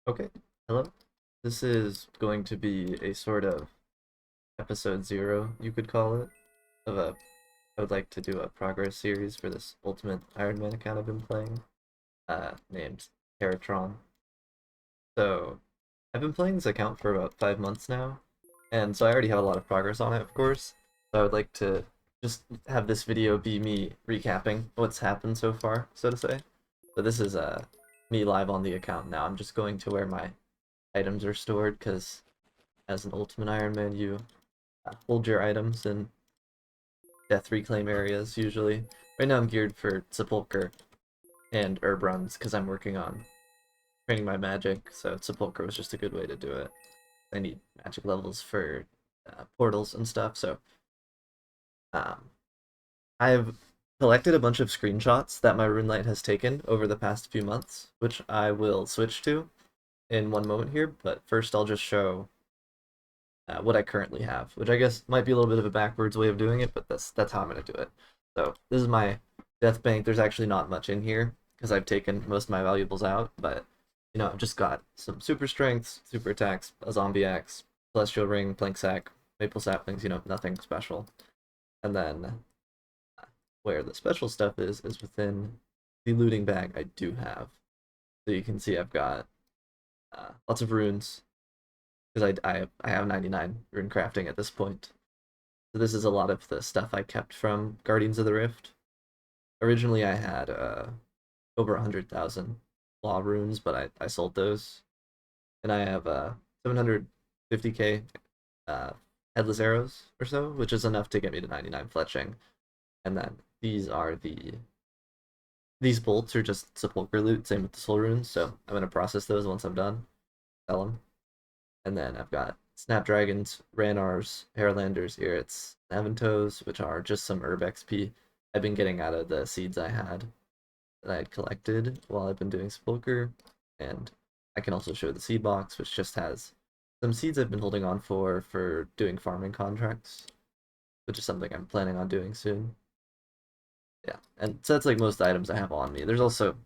Okay, hello. This is going to be a sort of episode zero, you could call it, of a. I would like to do a progress series for this Ultimate Iron Man account I've been playing, named Teratron. So, I've been playing this account for about 5 months now, and so I already have a lot of progress on it, of course. So I would like to just have this video be me recapping what's happened so far, so to say. So this is me live on the account now. I'm just going to where my items are stored because as an Ultimate Iron Man, you hold your items in death reclaim areas usually. Right now I'm geared for Sepulcher and herb runs because I'm working on training my magic, so Sepulcher was just a good way to do it. I need magic levels for portals and stuff, so um, I've collected a bunch of screenshots that my RuneLight has taken over the past few months, which I will switch to in one moment here, but first I'll just show what I currently have, which I guess might be a little bit of a backwards way of doing it, but that's how I'm gonna do it. So this is my death bank. There's actually not much in here because I've taken most of my valuables out, but I've just got some super strengths, super attacks, a zombie axe, celestial ring, plank sack, maple saplings. Nothing special. And then where the special stuff is within the looting bag I do have. So you can see I've got lots of runes because I have 99 rune crafting at this point. So this is a lot of the stuff I kept from Guardians of the Rift. Originally I had over 100,000 law runes, but I sold those. And I have 750k uh, headless arrows or so, which is enough to get me to 99 fletching. And then these bolts are just sepulchre loot, same with the soul runes, so I'm gonna process those once I'm done, sell them. And then I've got Snapdragons, Ranars, Hairlanders, Irits, Naventos, which are just some herb XP I've been getting out of the seeds I had that I had collected while I've been doing Sepulcher. And I can also show the seed box, which just has some seeds I've been holding on for doing farming contracts, which is something I'm planning on doing soon. Yeah, and so that's like most items I have on me. There's also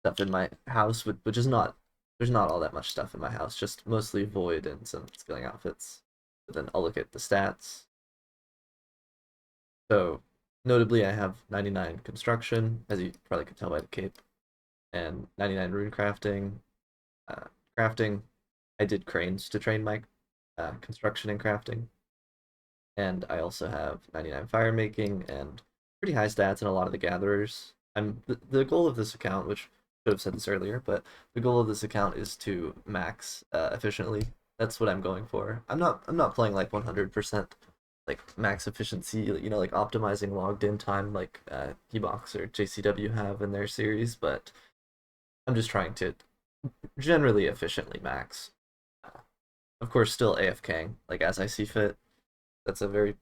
stuff in my house, which is not there's not all that much stuff in my house, just mostly void and some skilling outfits. But then I'll look at the stats. So notably, I have 99 construction, as you probably could tell by the cape, and 99 rune crafting. Uh, crafting, I did cranes to train my construction and crafting, and I also have 99 fire making and pretty high stats in a lot of the gatherers. The goal of this account, which should have said this earlier, but the goal of this account is to max efficiently. That's what I'm going for. I'm not playing like 100% like max efficiency, like optimizing logged in time like Keybox or JCW have in their series, but I'm just trying to generally efficiently max. Uh, of course, still AFKing like as I see fit. That's a very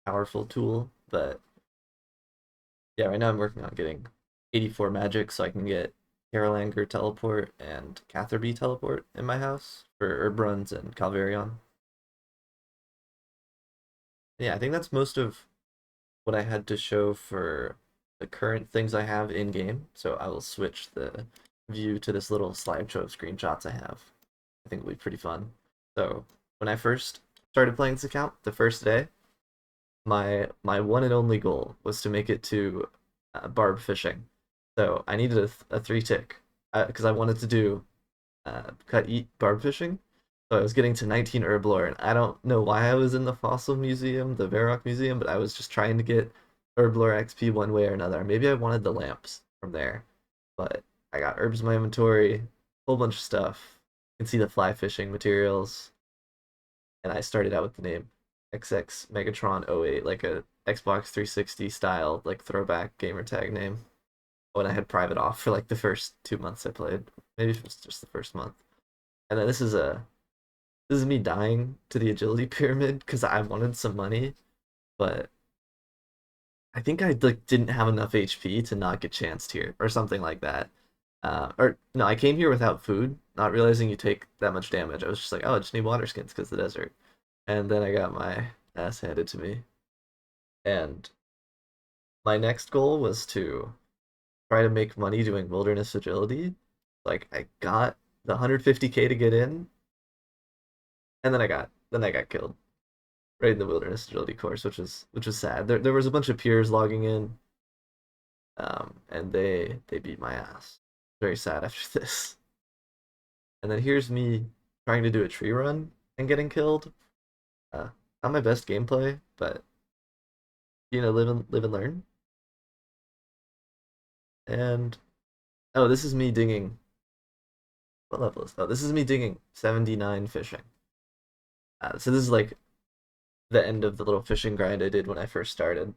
powerful tool, but yeah, right now I'm working on getting 84 magic so I can get Carolanger teleport and Catherby teleport in my house for herb runs and Calvarion. Yeah, I think that's most of what I had to show for the current things I have in game. So I will switch the view to this little slideshow of screenshots I have. I think it'll be pretty fun. So when I first started playing this account, the first day, my one and only goal was to make it to barb fishing. So I needed a 3 tick because I wanted to do cut eat barb fishing. So I was getting to 19 herb lore, and I don't know why I was in the fossil museum, the Varrock museum, but I was just trying to get herb lore XP one way or another. Maybe I wanted the lamps from there, but I got herbs in my inventory, a whole bunch of stuff. You can see the fly fishing materials, and I started out with the name XX Megatron '08, like a Xbox 360 style, like throwback gamer tag name. When I had private off for like the first 2 months I played, maybe it was just the first month. And then this is me dying to the agility pyramid because I wanted some money, but I think I like didn't have enough HP to not get chanced here or something like that. Or no, I came here without food, not realizing you take that much damage. I was just like, oh, I just need water skins because the desert. And then I got my ass handed to me. And my next goal was to try to make money doing wilderness agility. Like I got the 150k to get in, and then I got killed right in the wilderness agility course, which was sad. There was a bunch of peers logging in, and they beat my ass. Very sad after this. And then here's me trying to do a tree run and getting killed. Uh, Not my best gameplay, but live and learn. And oh, this is me digging. What level is? Oh, this is me digging 79 fishing. So this is like the end of the little fishing grind I did when I first started.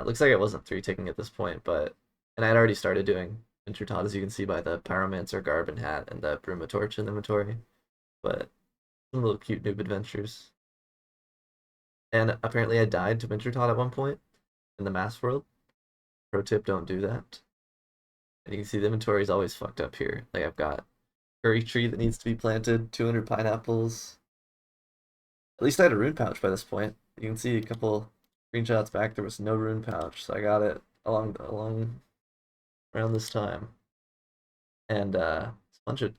Looks like I wasn't three ticking at this point, but and I had already started doing Intertot, as you can see by the Pyromancer garb and hat and the Bruma torch in inventory. But some little cute noob adventures. And apparently I died to Wintertot at one point in the mass world. Pro tip, don't do that. And you can see the inventory is always fucked up here. Like I've got curry tree that needs to be planted, 200 pineapples. At least I had a rune pouch by this point. You can see a couple screenshots back, there was no rune pouch, so I got it along around this time. And a bunch of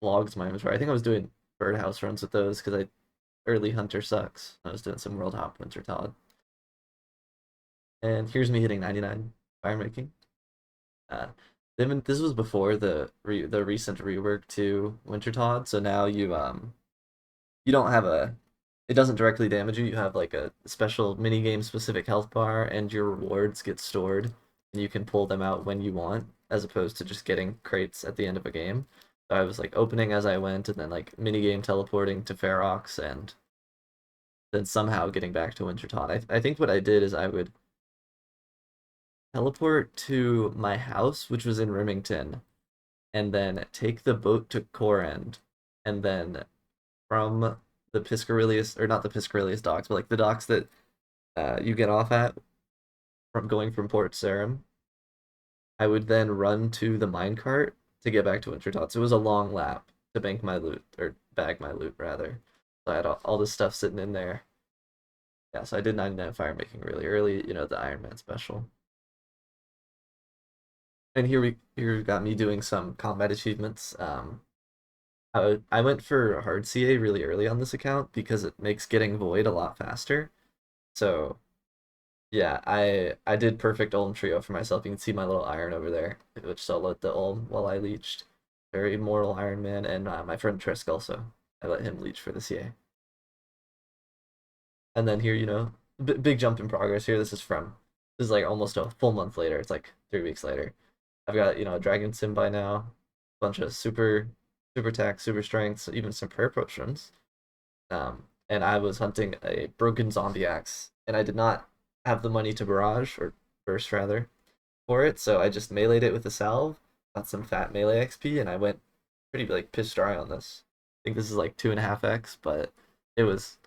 logs in my inventory. I think I was doing birdhouse runs with those because early hunter sucks. I was doing some world hop winter Todd. And here's me hitting 99 firemaking. This was before the recent rework to Winter Todd, so now you don't have it doesn't directly damage you. You have like a special mini game specific health bar, and your rewards get stored, and you can pull them out when you want, as opposed to just getting crates at the end of a game. So I was like opening as I went, and then like mini game teleporting to Ferox, and then somehow getting back to Wintertot. I think what I did is I would teleport to my house, which was in Remington, and then take the boat to Corend, and then from the Piscarilius, or not the Piscarilius docks, but like the docks that you get off at from going from Port Sarim, I would then run to the minecart to get back to Wintertot. So it was a long lap to bank my loot, or bag my loot rather. So I had all this stuff sitting in there. Yeah, so I did 99 fire making really early, the Iron Man special. And here we got me doing some combat achievements. I went for hard CA really early on this account because it makes getting void a lot faster. So yeah, I did perfect Ulm trio for myself. You can see my little iron over there, which soloed the Ulm while I leeched. Very immortal Iron Man, and my friend Trisk also. I let him leech for the CA. And then here, big jump in progress here. This is like almost a full month later. It's like 3 weeks later. I've got, a Dragon Sim by now, bunch of super attack, super strengths, even some prayer potions. And I was hunting a broken zombie axe, and I did not have the money to barrage, or burst rather, for it, so I just meleeed it with a salve, got some fat melee XP, and I went pretty like piss dry on this. I think this is like 2.5x, but it was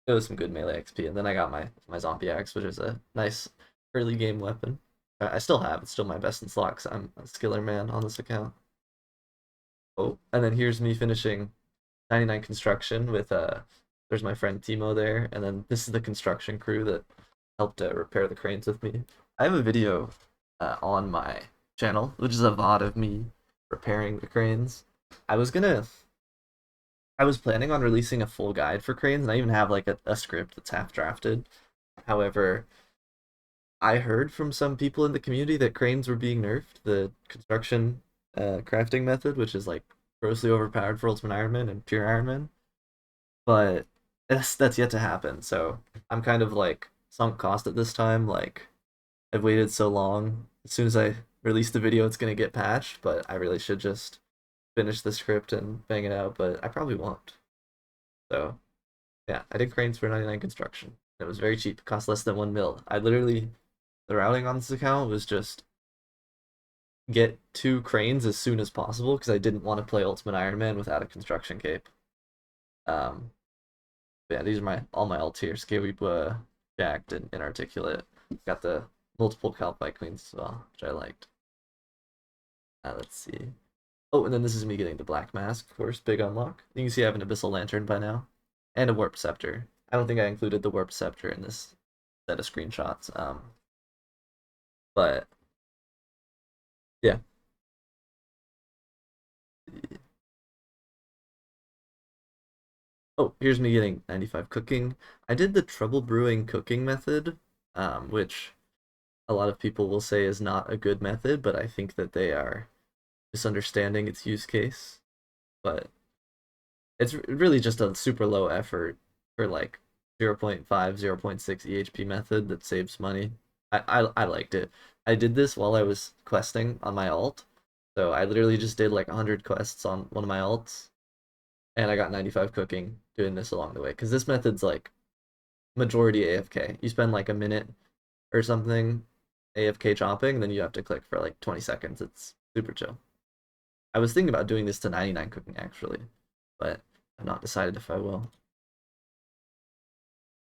it was some good melee XP, and then I got my zombie axe, which is a nice early game weapon. I still have it's still my best in slot 'cause I'm a skiller man on this account. Oh, and then here's me finishing 99 construction with there's my friend Timo there, and then this is the construction crew that helped repair the cranes with me. I have a video on my channel, which is a VOD of me repairing the cranes. I was gonna I was planning on releasing a full guide for cranes, and I even have like a script that's half drafted. However, I heard from some people in the community that cranes were being nerfed, the construction crafting method, which is like grossly overpowered for Ultimate Iron Man and Pure Iron Man. But that's yet to happen. So I'm kind of like sunk cost at this time. Like I've waited so long. As soon as I release the video, it's gonna get patched. But I really should just finish the script and bang it out. But I probably won't. So yeah, I did cranes for 99 construction. It was very cheap. It cost less than 1 mil. The routing on this account was just get 2 cranes as soon as possible because I didn't want to play Ultimate Iron Man without a construction cape. Um, yeah, these are all my alt tier. Scaly, jacked, and inarticulate. Got the multiple Calpite queens as well, which I liked. Let's see. Oh, and then this is me getting the Black Mask, of course, big unlock. You can see I have an Abyssal Lantern by now, and a Warp Scepter. I don't think I included the Warp Scepter in this set of screenshots. But yeah. Oh, here's me getting 95 cooking. I did the trouble brewing cooking method, which a lot of people will say is not a good method, but I think that they are misunderstanding its use case. But it's really just a super low effort for like 0.5, 0.6 EHP method that saves money. I liked it. I did this while I was questing on my alt. So I literally just did like 100 quests on one of my alts, and I got 95 cooking doing this along the way. Because this method's like majority AFK. You spend like a minute or something AFK chopping, then you have to click for like 20 seconds. It's super chill. I was thinking about doing this to 99 cooking actually, but I've not decided if I will.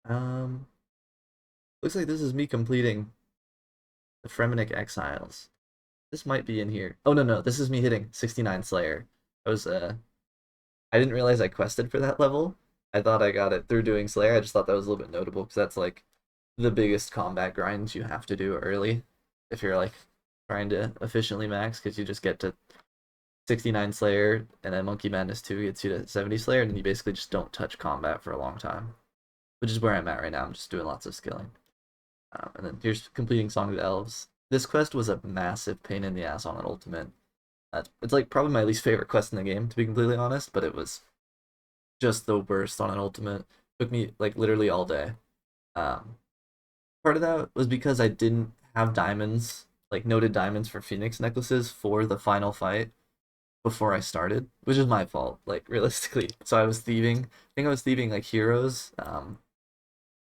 Um, Looks like this is me completing the Fremenic Exiles. This might be in here. Oh no, this is me hitting 69 Slayer. I didn't realize I quested for that level. I thought I got it through doing Slayer. I just thought that was a little bit notable because that's like the biggest combat grinds you have to do early if you're like trying to efficiently max, because you just get to 69 Slayer and then Monkey Madness 2 gets you to 70 Slayer, and then you basically just don't touch combat for a long time, which is where I'm at right now. I'm just doing lots of skilling. And then here's completing Song of the Elves. This quest was a massive pain in the ass on an ultimate. It's like probably my least favorite quest in the game, to be completely honest, but it was just the worst on an ultimate. Took me like literally all day. Um, Part of that was because I didn't have diamonds, like noted diamonds for Phoenix necklaces for the final fight before I started, which is my fault, like realistically. So I was thieving. I think I was thieving like heroes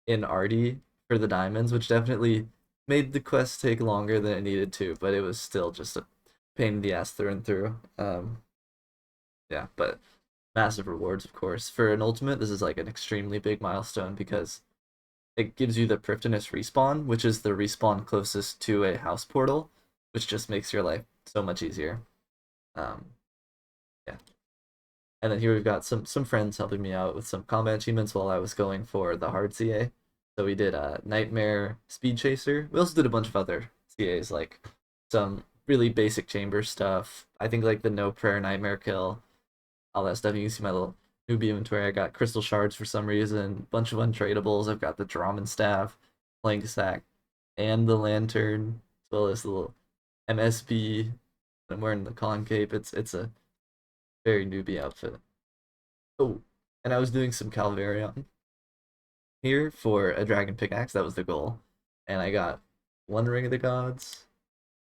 in Artie for the diamonds, which definitely made the quest take longer than it needed to, but it was still just a pain in the ass through and through. Yeah, but massive rewards, of course. For an ultimate, this is like an extremely big milestone because it gives you the Prifddinas respawn, which is the respawn closest to a house portal, which just makes your life so much easier. Um, yeah. And then here we've got some friends helping me out with some combat achievements while I was going for the hard CA. So we did a Nightmare Speed Chaser. We also did a bunch of other CAs, like some really basic chamber stuff. I think like the No Prayer Nightmare Kill, all that stuff. You can see my little newbie inventory. I got crystal shards for some reason, bunch of untradables. I've got the Draman staff, plank sack, and the lantern, as well as the little MSB. I'm wearing the con cape. It's a very newbie outfit. Oh, and I was doing some Calvarion here for a dragon pickaxe. That was the goal, and I got one Ring of the Gods.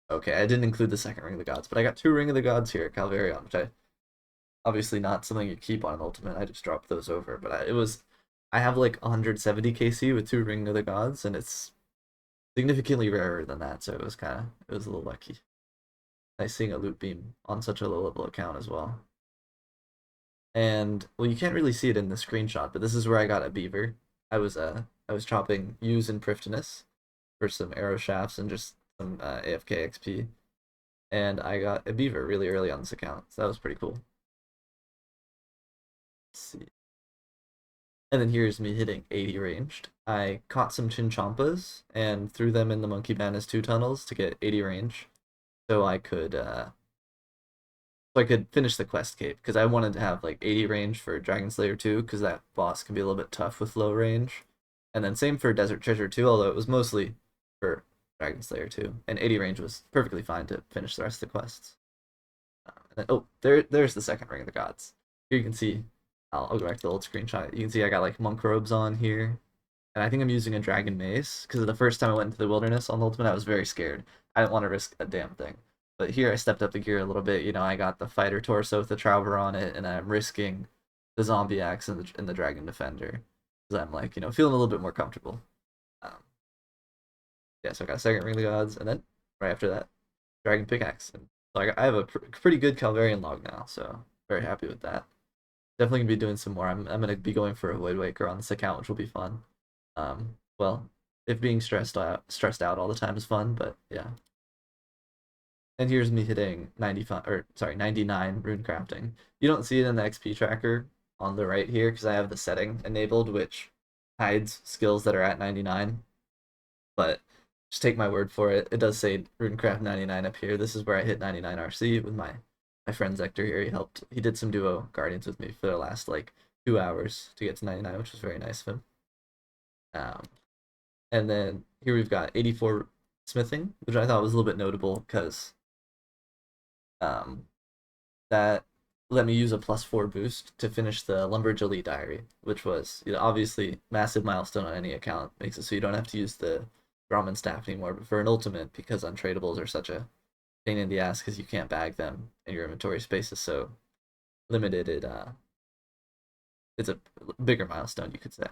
Okay, I didn't include the second Ring of the Gods, but I got two Ring of the Gods here at Calvarion, which I obviously not something you keep on an ultimate. I just dropped those over, but I have like 170 KC with two Ring of the Gods, and it's significantly rarer than that, so it was a little lucky. Nice seeing a loot beam on such a low level account as well. And well, you can't really see it in the screenshot, but this is where I got a beaver. I was chopping use and Prifddinas for some arrow shafts and just some AFK XP, and I got a beaver really early on this account, so that was pretty cool. Let's see. And then here's me hitting 80 ranged. I caught some Chinchampas and threw them in the Monkey Madness 2 tunnels to get 80 range, so I could finish the quest cape, because I wanted to have like 80 range for Dragon Slayer 2, because that boss can be a little bit tough with low range. And then same for Desert Treasure 2, although it was mostly for Dragon Slayer 2, and 80 range was perfectly fine to finish the rest of the quests. And then, oh, there's the second Ring of the Gods. Here you can see, I'll go back to the old screenshot. You can see I got like monk robes on here, and I think I'm using a dragon mace, because the first time I went into the wilderness on the ultimate, I was very scared. I didn't want to risk a damn thing. But here I stepped up the gear a little bit. You know, I got the fighter torso with the trowber on it, and I'm risking the zombie axe and the dragon defender, because I'm like, feeling a little bit more comfortable. Um, yeah, so I got a second ring of the gods, and then right after that, dragon pickaxe. And so I have a pretty good Calvarian log now, so very happy with that. Definitely gonna be doing some more. I'm gonna be going for a Void Waker on this account, which will be fun. Well, if being stressed out all the time is fun, but yeah. And here's me hitting 95, or sorry, 99 rune crafting. You don't see it in the XP tracker on the right here because I have the setting enabled, which hides skills that are at 99. But just take my word for it. It does say runecraft 99 up here. This is where I hit 99 RC with my friend Zector here. He did some duo guardians with me for the last like 2 hours to get to 99, which was very nice of him. And then here we've got 84 smithing, which I thought was a little bit notable because um, that let me use a +4 boost to finish the Lumberjalee Diary, which was, you know, obviously massive milestone on any account. Makes it so you don't have to use the Ramen staff anymore. But for an ultimate, because untradables are such a pain in the ass because you can't bag them and your inventory space is so limited, it's a bigger milestone, you could say.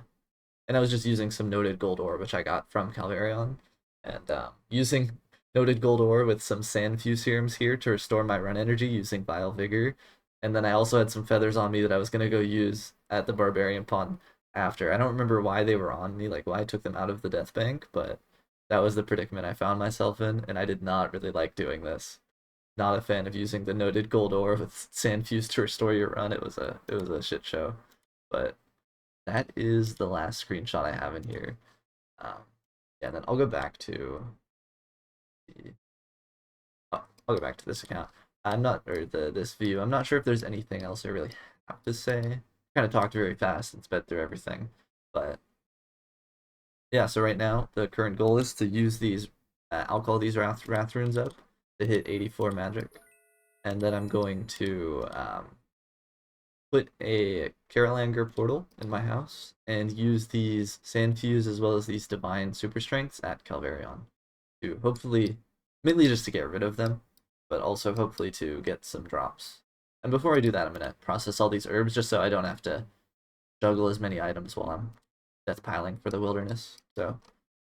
And I was just using some noted gold ore, which I got from Calvarion, and using noted gold ore with some sand fuse serums here to restore my run energy using Vile Vigor. And then I also had some feathers on me that I was gonna go use at the Barbarian Pond after. I don't remember why they were on me, like why I took them out of the death bank, but that was the predicament I found myself in, and I did not really like doing this. Not a fan of using the noted gold ore with sand fuse to restore your run. It was a shit show. But that is the last screenshot I have in here. Yeah, and then I'll go back to the, I'll go back to this account. I'm not, or this view. I'm not sure if there's anything else I really have to say. Kind of talked very fast and sped through everything, but yeah. So right now the current goal is to use these. I'll call these wrath runes up to hit 84 magic, and then I'm going to put a Carolanger portal in my house and use these Sand Fuse as well as these Divine Super Strengths at Calvarion to hopefully, mainly just to get rid of them, but also hopefully to get some drops. And before I do that, I'm going to process all these herbs just so I don't have to juggle as many items while I'm death piling for the wilderness. So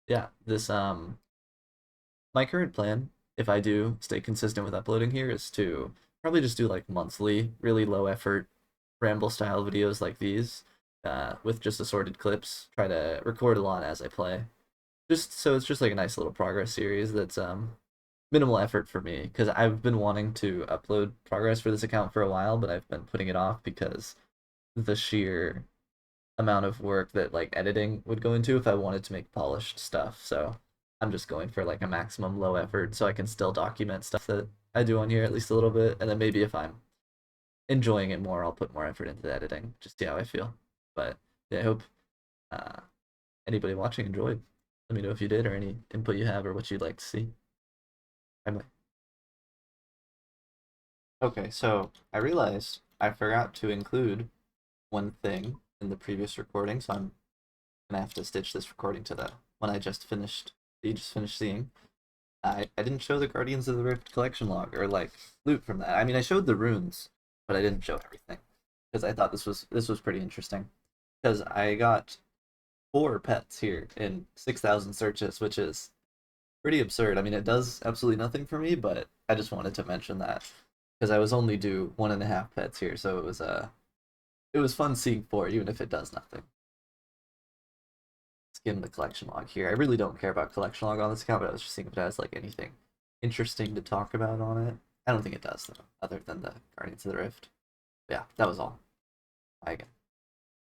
yeah, this my current plan, if I do stay consistent with uploading here, is to probably just do like monthly, really low effort ramble style videos like these, with just assorted clips. Try to record a lot as I play, just so it's just like a nice little progress series that's minimal effort for me, because I've been wanting to upload progress for this account for a while, but I've been putting it off because the sheer amount of work that like editing would go into if I wanted to make polished stuff. So I'm just going for like a maximum low effort so I can still document stuff that I do on here at least a little bit, and then maybe if I'm enjoying it more, I'll put more effort into the editing, just see how I feel. But yeah, I hope uh, anybody watching enjoyed. Let me know if you did, or any input you have, or what you'd like to see. Bye. Okay, so I realized I forgot to include one thing in the previous recording, so I'm gonna have to stitch this recording to the one I just finished. You just finished seeing. I didn't show the Guardians of the Rift collection log or like loot from that. I mean, I showed the runes, but I didn't show everything because I thought this was pretty interesting. Because I got 4 pets here in 6,000 searches, which is pretty absurd. I mean, it does absolutely nothing for me, but I just wanted to mention that because I was only due 1.5 pets here, so it was fun seeing 4, even if it does nothing. Skim the collection log here. I really don't care about collection log on this account, but I was just seeing if it has like anything interesting to talk about on it. I don't think it does though, other than the Guardians of the Rift. But yeah, that was all. Bye again.